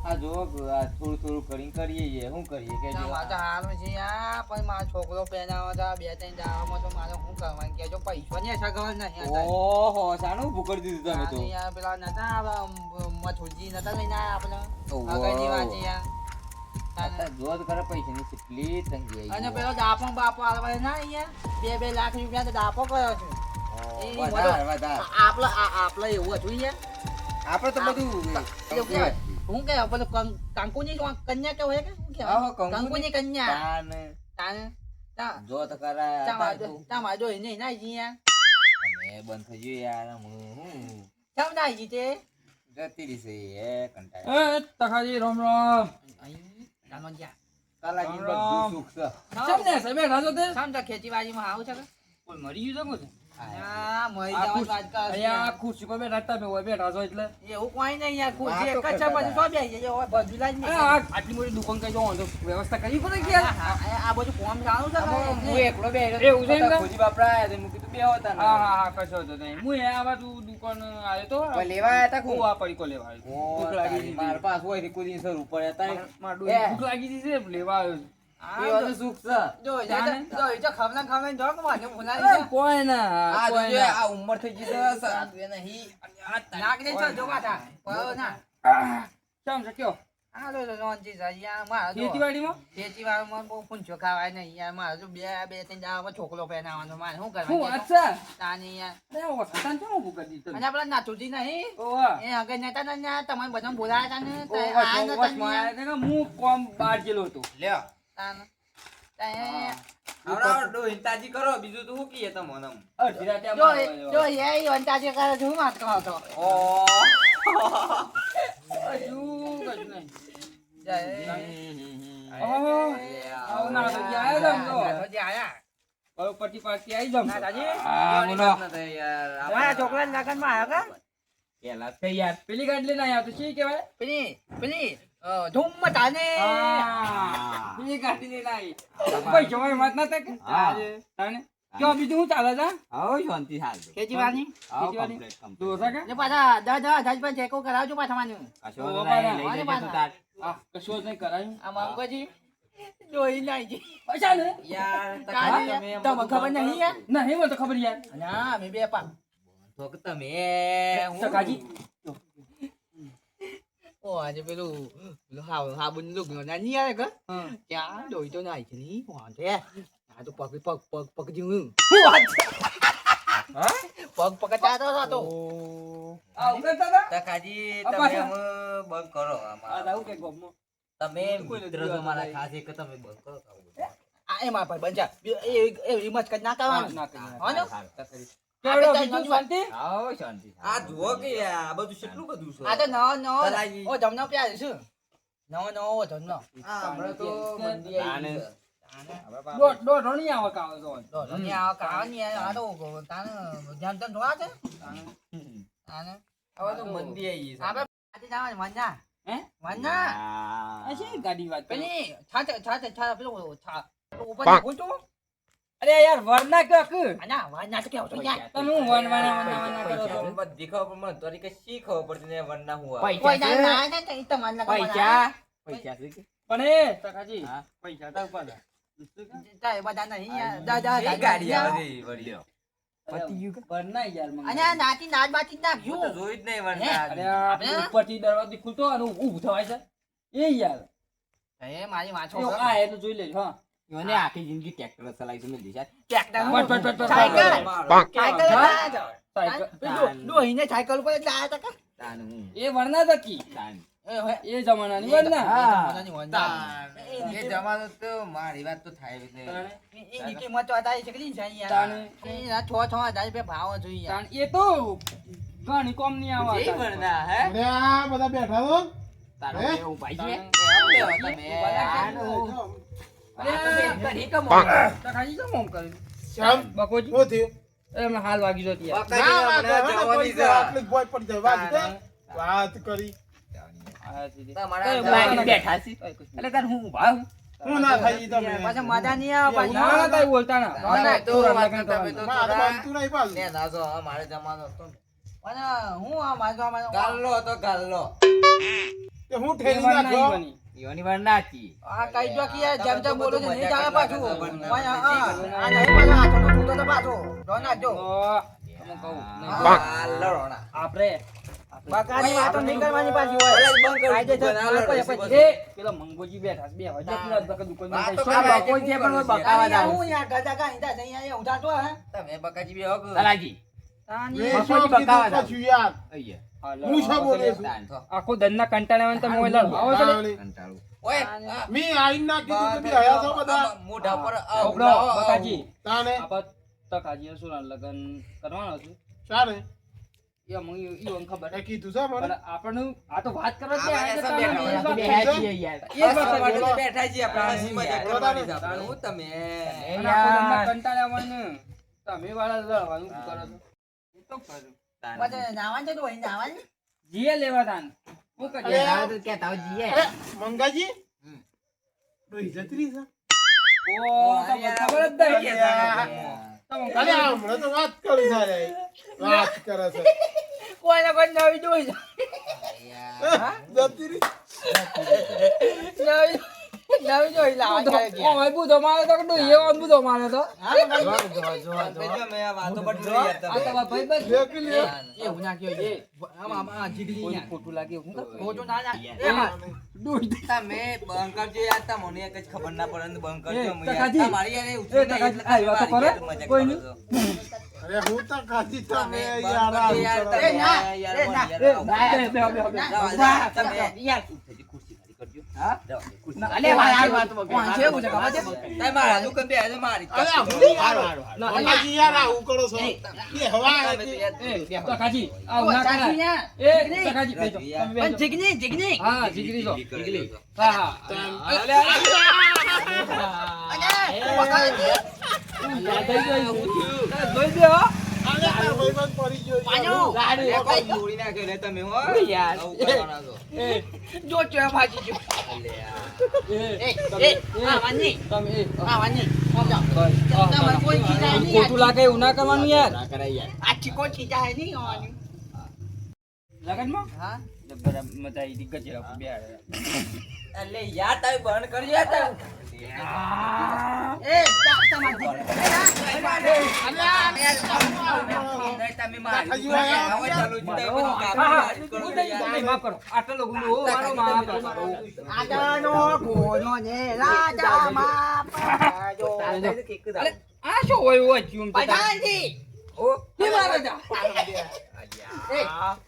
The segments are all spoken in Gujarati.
આ જો આ થોડું થોડું કરીને કરીએ શું કરીએ કે જો મારે તો હારું છે યાર પણ મારો છોકરો પહેરાવો છે બે ત્રણ દાવામાં તો મારે શું કરવાનું કે જો પૈસા ની સગવડ નહીં ઓહો શાનું ઊભું કરી દીધું તમે તો યાર પેલા નતા મથુરજી નતા લઈને આયા ઓહો. આપણે આગળની વાત છે યાર આ જો તો કરે પૈસાની કેટલી તંગી આવી અને પેલો દાપો બાપો આલવા ના અહીંયા 2 લાખ રૂપિયા તો દાપો કર્યો છે આપડે એવું હતું યાર આપણે તો બધું હું કે પેલું કંકુની કન્યા કેવાય કે શું કહેવાય કંકુની કન્યા તાને જો તો કરા તામા જો એને ના જી યાર અમે બંધ થઈ ગયું યાર હું કેમ ના જી તે જતી રહી છે એ કંટાળા એ તખાજી રામ રામ નાનો જા કાલાજી બધું સુખ છે કેમ ને સાહેબ રાજો તે સમજા ખેતીવાડીમાં આવું છે કે કોઈ મરી ગયું છે ના મરી જવાની વાત કર અહીંયા ખુરશી પર બેઠા હતા મેં બેઠા છો એટલે એવું કોઈ નહીં યાર ખુરશી એક જ છે પછી સો બેસી જાય બધું લાજ નહીં આટલી મોટી દુકાન કઈ જો વ્યવસ્થા કરવી પડે કે યાર આ બધું કોમ સારું છે હું એકલો બે એવું છે એમ? ખોજી બાપરા આયા તો મૂકી તું બે હતા ને હા કશો તો નહીં હું આ બાજુ દુકાન આવ્યો તો કોઈ લેવા આયા તા હું આ પડીકો લેવા આવ્યો ભૂખ લાગી હતી મારા પાસ હોય થી કુદી સર ઉપર હતા મારું ભૂખ લાગી હતી છે લેવા આવ્યો એ બધું સુખ છે જો જો ખમલા જો કે મને ભૂલાઈ છું જાય કોઈ ના આ કોઈ જો ના આ ઉંમર થઈ ગઈ છે સાદવે નહીં નાક ને જો પાછા પડો ના કેમ છે કયો આ લો લોનજી યાર મારા જો ખેતીવાડીમાં ખેતીવાડીમાં બહુ પૂંછો ખાવાય નહીં યાર મારે જો બે ત્રણ દાવા છોકરો પહેરાવાનો મારે શું હું કરવાનું અચ્છા તાની યાર અરે ઓ સતાન કેમ ઊભું કરી દીધું અને આપણા નાતુજી નહીં ઓવા એ આગળ નતા ને તમને બધા બોલાયા હતા ને તો ઓવા આ નતા ચોકસ ને માં યાર. આયા હતા કે હું કોમ બહાર ગયેલો હતો લ્યો તાન. તાન. આવડા ડો હિંતાજી કરો બીજું તો શું કીએ તમને અડધી રાતે જો આમાં જો એ વંતાજી કરે છે હું વાત કરો તો ઓ હજુ કશું નહીં જય આવું ના તો ક્યાં આવ્યો તમ તો જે આયા હવે પટ્ટી પાટી આવી જામ ના દાદી હા બોલો યાર અમારા છોકરા લગનમાં આવ્યા કા પેલા તે યાર પેલી ગાડી લઈને આવ્યા તો શી કહેવાય પેલી ધૂમ મતાને હા પેલી ગાડી લઈને આવી કોઈ જવાય વાત ના થાય કે તાને કયો બીજું શું ચાલે છે આવો શાંતિ હાલ ખેતીવાડી આવો ખેતીવાડી? કમ્પ્લીટ કમ્પ્લીટ દોસા કે ને પાછા 10 પર ચેકો કરાવજો પાછા મને કશો તો નહીં લઈ જજો તું તાર હા કશું જ નહીં કરાયું આ મંગોજી જોઈ નાઈ પૈસા ને યાર કાલે તમને ખબર નહીં યાર નહીં મને તો ખબર યાર ના મે બે પા તો કે તમે સકાજી ઓ આજે પેલું હાબુન લુક ના ની આવે કે ત્યાં દોઈ તો નાઈ છે ની વાંધે આ તો પગ પગ પગ પગ જીવું હા પગ પકડાતો હતો આ ઉગતા હતા તકાજી આ તમે પાછા. હવે બંધ કરો આ આમાં દાવું કે ગોમનો તમે મિત્ર છો મારા ખાસ એક તમે બંધ કરો આ એમાં ભાઈ બંજા એ હિંમત કર ના કરવાનું ના કરી હા ને કેવડો બીજું શાંતિ આવો શાંતિ આ જુઓ કે આ બધું કેટલું બધું છે આ તો નવો નવો તલાજી. ઓ જમનો પ્યાર છે નવો નવો જમનો આ હમણાં તો મંદી આવી છે. દોઢ નહીં આવે કાવે તો તો ની આ કાવાની આ તો તાને ધ્યાન તો જોવા છે તાને હવે તો મંદી આવી છે આપણે આજે જવાનું મન્ના હે મન્ના આ છે ગાડી વાત કરી પેલી છાત પેલું છા ઉપર ગોતો અરે યાર વરના કે આના વાના તો કેવો તો યાર તમે હું વન કરો છો બધી ખબર પણ મને તો કે શી ખબર પડતી ને વરના હું આવે. કોઈ ના ના ના તો મન લગા પૈસા છે કે પણ એ સકાજી હા. પૈસા તો ઉપર તાય બધા નહીં યાર દા એ ગાડી આવે છે વળી વરના યાર મંગા અને આ નાતી નાચ બાતી હું તો નાખ્યું જોઈ જ નહીં અરે વરના આ ઉપરથી દરવાજો ખુલતો અને ઊભું થવાય છે એ યાર એ મારી વાંચો જો આ એ તો જોઈ લેજો હા યોને આખી જિંદગી ટ્રેક્ટર ચલાવી છે મેં દીધા ટ્રેક્ટર બસ. સાયકલ સાયકલ હા? ના સાયકલ ડોહીને સાયકલ ઉપર એટલે આયા તા તાન હું એ વરના તકી તાન એ જમાનાની વરના એ જમાનો તો મારી વાત તો થાય જ નહીં એની કિંમત તો અત્યારે કેટલી છે યાર તાણે. એના 6,000 રૂપિયા ભાવ જોઈએ યાર. તાણ એ તો ઘણી કોમ ની આવે જય વરના હે અરે આ બધા બેઠા છો તારો હે? એવું ભાઈ છે એ એમ તમે તમે આનું અરે ઘડી કમો તો ખાલી કેમ આમ કર્યું શ્યામ બકોજી શું થયું? એમને હાલ વાગી જતી યાર બકાજી હમણાં જવાની છે આટલી જ ભોય પડી જાય. વાત કરી. તમારા કઈ જવાની બોલતા બેઠા છે એટલે તાર હું ઉભા હું શું ના થાય ઈ તમે? પાછા મજા નહીં આવે પાછા. ના ના તાઈ બોલતા ના ના, તો થોડા વાત લગ્ન તમે તો કરવાના. મારે બનતું નહીં પાછું. ને ના જો અમારે જમાનો હતો અને હું આ મારવા ગાલ્લો હતો ગાલ્લો તે હું એ ઠેલી વાર નાખો નહીં બની. ઈઓની વાર નાચી. આ કઈ જો કે જેમ જેમ બોલો છે નહીં જાણે પાછું ખબર ઓય, ના હા, પડે. આ નહીં પાછો હાથોનો છૂટો તો પાછો જો નાખજો તો તમે કહું નહીં. આ લડોણા. આપણે બકાની વાતો નહીં કરવાની પાછી હોય ઓલા જ બંધ કરી કાયદેસર દીધું, ના લડો, પછી, પછી. એ પેલા મંગોજી બેઠા છે, બે હોય. જતી રાત બકા દુકાનમાં વાતો પૈસા કરે, બાકો છે, પણ બકાવા અહીંયા જાવ. હું યાર ગધા કાંઈ તા જઈ અહીંયા ઉઠાતો હે તમે બકાજી બે હોક. તલાજી. તાની મેં બકોજી શું બકાવા કીધું પછી યાર અહીંયા. હું શું બોલું છું? તાન તો. આખો ધંધા કંટાળ્યા તમે ઓય લડો. આવો તો લે. કંટાળું. ઓય, આ મી આઈને ના કીધું તો બી હયા છો બધા મોઢા પર ઓબળો, બકાજી. તાને આપત તકાજી સુરાન લગન કરવાનો છે. ચાલે એ મને ઈવન ખબર એ કીધું છે મને પણ આપણને આ તો વાત કરો છે, આ આ તો બધા તમે બેઠા એ હોય. વાત બેઠા કરી. યાર એ જ વાત બસ કરી. માટે બેઠા છીએ આપણે હસીમાં જ કરવાની છે આપણે. હું તમે અને આખો ધંધા કંટાળ્યા મને તમે વાળા લડવાનું શું કરો છો? એ તો કરું. પછી નાવાનું છે તો અહીં નાવાનું જીએ લેવા તાન શું અરે, કરીએ? તારે તો કહેતા હોય જીએ. એ મંગાજી ડોહી જતી રહી છે ઓ તમને ખબર જ નહીં કે તમને અરે ખબર હમણાં તો વાત કરી છે રે વાત કરે છે કોઈને કોઈ નવી જોઈ છે. જતી રહી નવી નવી જોઈ લાવા જ નહીં. ઓ ભાઈ બુધો મારે તો કડું એ ઓન બુધો મારે તો મેં આ વાતો પર જોઈ યાર આ તો તમે. ભાઈ બસ દેખી લ્યો એ હું નાખ્યો છે. આમ આમ આ જીગરી કોઈ યાર. ખોટું લાગે હું કરું? ખોટું ના નાખ. એ હા. તમે બંધ કરજો યાર, તમને એક જ ખબર ના પડે ને બંધ કરજો. એ, હું યાર, ટકાજી. તમારી યાર એ ઉતરી એ, નહીં ટકાજી, એટલે આ તમે વાતો મારી કરે? યાર મજાક કોઈ કરો નહીં? છો. અરે હું તો ખાધી તમે તમે યાર બંધ કરજો યાર, આવું તમે કરો. ના, યાર, એ ના, યાર, એ, આવો. ના, બે, બે, બે, બે. જાઓ, વાહ, જાઓ, તમે યાર. ઉઠેથી ખુરશી ખાલી કરજો. હા? જાઓ, ખુરશી. ના, અલે અલે, વાહ, આ આ વાત કોણ છે એવું છે ખબર છે? તમે મારા દુકાન બે આજે મારી જ અરે કરજો. હું યાર મંગાજી યાર આવું કરો છો એ હવા તમે તો હતી. યાર એ, ટકાજી, આ ઓ, ના ચાચી કરાય. યાર. એ, ટકાજી, બેસો. તમે પણ બેસો. જીગની જીગની હા, જીગરી જો. જીગરી. હા, હા. અલે, અલે. યાદ થઈ ગયું. જોઈ દે, હો. અરે તાર ભાઈબંધ પડી ગયો પાછો. ગાડી કોઈ જોડી નાખ્યો લે તમે હો. યાર. આવું કરવાના છો. એ, જો ચો ભાજી જો અલે યાર. એ, એ આ વાની તમે, એ, આ વાની સમજો બસ. તમારે કોઈ ખીજાય નહીં ખોટું લાગે એવું ના કરવાનું યાર. ના કરાય યાર. આ ચીકો ખીજાય નહીં આવવાની લગનમાં હા બરાબર મજા આવી હતી ગજરા પર બેહાડે. અલે યાર તમે બંધ કરજો યાર તમે. એ તમારે નહીં, તમે મારી હજુ દુકાન આયા? આવો ચાલુ જ તમે બધું હા, કાપી હા, નાખી કરો હું છો તને યાર. નહીં માફ કરો. આટલા લોકોનું હો, મારો માફ કરો. આજાનો ગોનો ને રાજા માં પાજો અરે, આ શું હોય હોય ચૂમ તો તારે? પધાનજી ઓ, એ મારા જા.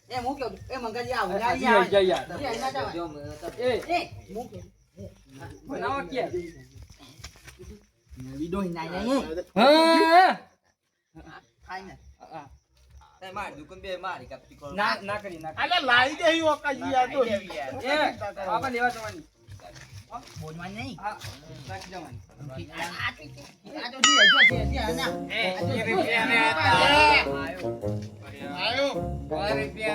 એ હું કહું એ મંગળજી આવું ના જય, જય, યાર. જો મેં તો- એ, એ હું કહું બનાવો કે? વિડો ના નહીં હા. ખાઈ ને હા. તમે મારી દુકાન બે મારી કાપી કરો. ના ના કરી ના કરી. અરે લાઈ દે ઈ ઓકાજી યાર તો એ, બાપા લેવા જવાની. બોલવાનું નહીં હા, રાખી જવાની. આ તો જી જો છે જી ના આયો તમે કોઈ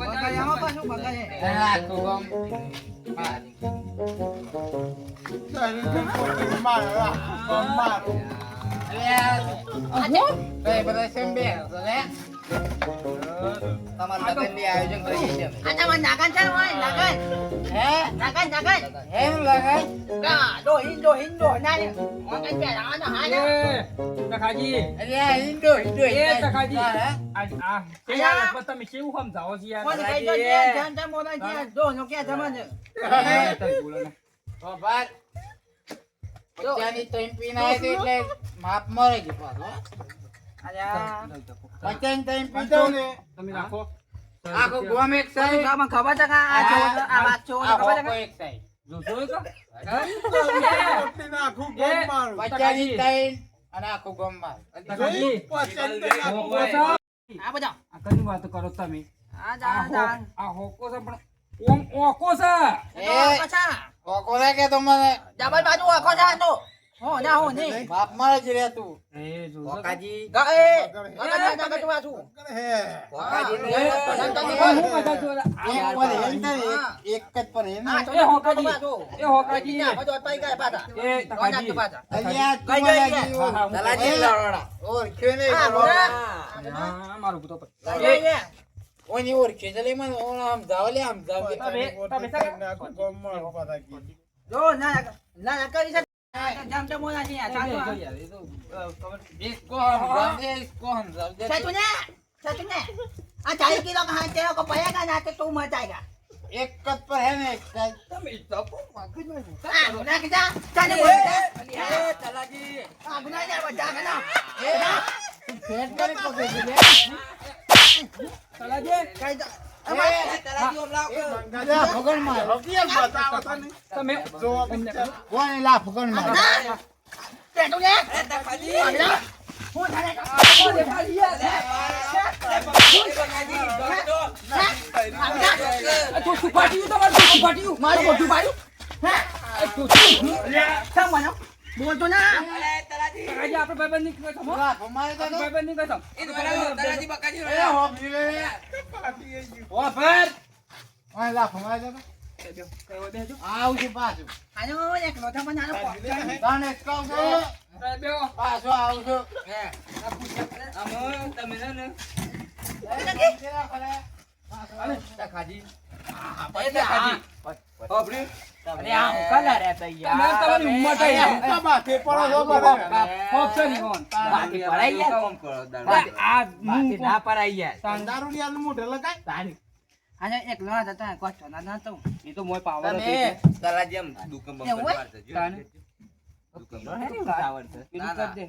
મંગળ આવો પાછું મંગળ હે તારી પોતે માર માર તમારા લગ્નની આયોજન કરીએ છીએ અમે. આ તમાર નાગન છે હોય નાગન હે નાગન નાગન એમ લગાય? કા દો હિન દો ના ને મંગળ કે આના હા ને એ, ટકાજી. અરે આ હિન્દુ, હિન્દુ, એ, હિન્દુ. ટકાજી. હા, હે? આ તે યાર, પણ તમે કેવું સમજાવો છો યાર? કોણ કઈ તો જે જાન જાન મોલા જે દો નો કે જમન હા, તમે બોલો ને. તો બાર. પચાસની ત્રણ પીને આવી હતી એટલે માપ મળે છે પાછો, હો. અલ્યા પચાસની ત્રણ પીધો ને તમે રાખો. આખું ગોમ એક સાઈડ, તમને ખબર છે કે આ છો આ વાત છો આ ખબર છે હોકો કે એક સાઈડ. જોશો તો? પોતે આખું ગમ મારું પચાસની ત્રણ અને આખું ગોમ માર. ટકાજી. હોકો છે? આ બધા આ કઈ વાતો કરો તમે? આ જા જા આ હોકો છે પણ ઓમ ઓકો છે. એ પછા હોકો રે કે તમને ડબલ બાજુ આખો જા તો હો ના હો નહીં માપ મળે જ રે તું. એ જોશો તો? હોકાજી, ગાએ ગગન ના ગગન વાસુ હે હોકાજી ને હું બધા જોડા. એક પર હેલ ને એક જ પર હેલ ને. એ હોકાજી. એ હોકાજી. ના બધો પાઈ ગયા પાછા એ ટકાજી. અહીંયા કઈ તું જગ્યાએ? અહીંયા જીવો. હા, હા, તલાજી લડોડા. ઓળખ્યો નહીં હા, લડોડા. હા, મારું ભૂતો પર. ગાએ ઓની ઓળખે છે લે મને આમ જાવ લે આમ જાવ કે જો ના કરી શકે જામ તો મોના છે ચાલો इसको हम जाव दे इसको हम जाव दे सच ने आ 40 किलो का हाथ तेरे को पड़ेगा ना तो तू मर जाएगा एक कप पर है ना एक कप તમે જપો માગી માં गुना के जा चल बोल તલાજી गुना जा बजा के ना पेट करे पकड़ ले તલાજી कहीं तो તલાજી ઓમ લાવ લા ફગણ માર તમે કોને લા ફગણ માર ते तू ने એ તખાજી હું થાને ઓલે પાલિયા તું સુપાટીયું તો મારું સુપાટીયું मारो बोटू मारो सब मनो बोल तो ना તલાજી આપણે ભાઈબંધ ની કહો છો લા ફમાય તો ભાઈબંધ ની કહો છો તલાજી એ હો ભીલે ઓ પર ઓય લા ફમાય તો કયો બેજો આવજો પાછું आनो एक लोटा बनानो તને કહું છું બેઓ પાછો આવજો આમ તમે ને અરે તખાજી એ તખાજી ઓબરી अरे हम कलर है भैया તમે તમારી ઉંમર થઈ બાતે પડો છો બરાબર ઓપ્શન ની કોણ बाकी पढ़ाई है આ बाकी ना पढ़ाई है દારૂ ની મોઢે લગાય तारी आने एक लोटा देता है कुछ ना ना तो એ તો મોય પાવર તમે તલાજી આમ દુકાન બંધ કરી મારજો જો. તાને દુકાન है બંધ नहीं बात આવડશે. પેલું ના, કર ના, દે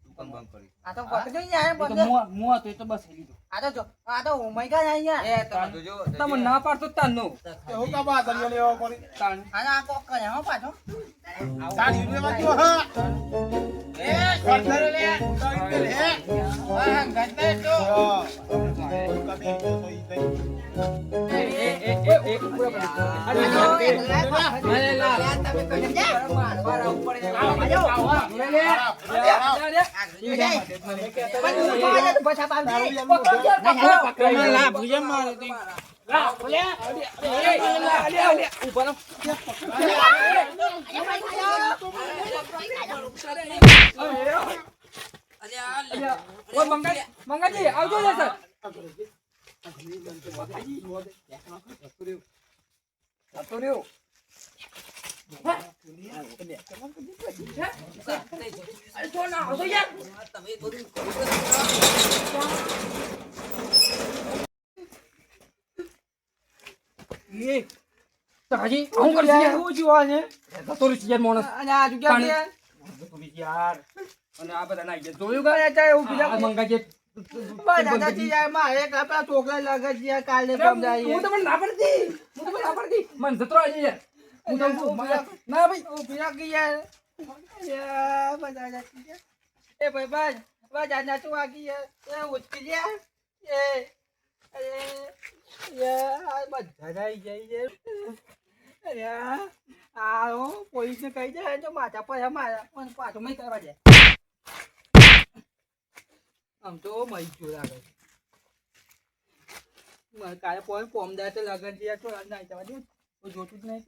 દુકાન બંધ કરી. आ तो पक जो यार એ તો बंद મુआ તો એ તો બસ લીધો आ તો उमई का नहीं यार એ તમે જોજો, તમે જોજો. ના પાડતો તાનો એવું કા બા દરિયો લેવો પડી તાન आना को करे हो पाछो તાળી લેવા જો હા એ ગંધર લે ગંધર લે હા ગંધર તો એ પૂરા પડી અરે લા મારા ઉપર લા ભુજે મારે તો મંગાજી આવજો ને સર હાજી હું કરી યાર હું જીવા છે તો રી યાર મોણસ આ તું કેમ છે યાર અને આ બધા નાઈ જોયું કે ચાય હું બીજા મંગાજી દાદાજી યાર મારે કપડા છોકરા લાગે છે યાર કાલે સમજાય હું તમને ના પડતી મને જતરો આવી યાર હું તો ના ભાઈ ઉભી રાખી યાર યાર બધા જાતી યાર એ ભાઈ બસ બધા નાચું આગી યાર એ ઉચકી યાર એ અરે યાર બધા જાય જાય અરે આવો પોલીસને કહી જાય તો માથા પર મારા પણ પાછું નહીં કરવા જાય આમ તો મરી ગયો લાગે કાલે પોઈન્ટ કોમદાર તો લગન છે તો ના જવા દે કોઈ જોતું જ નહીં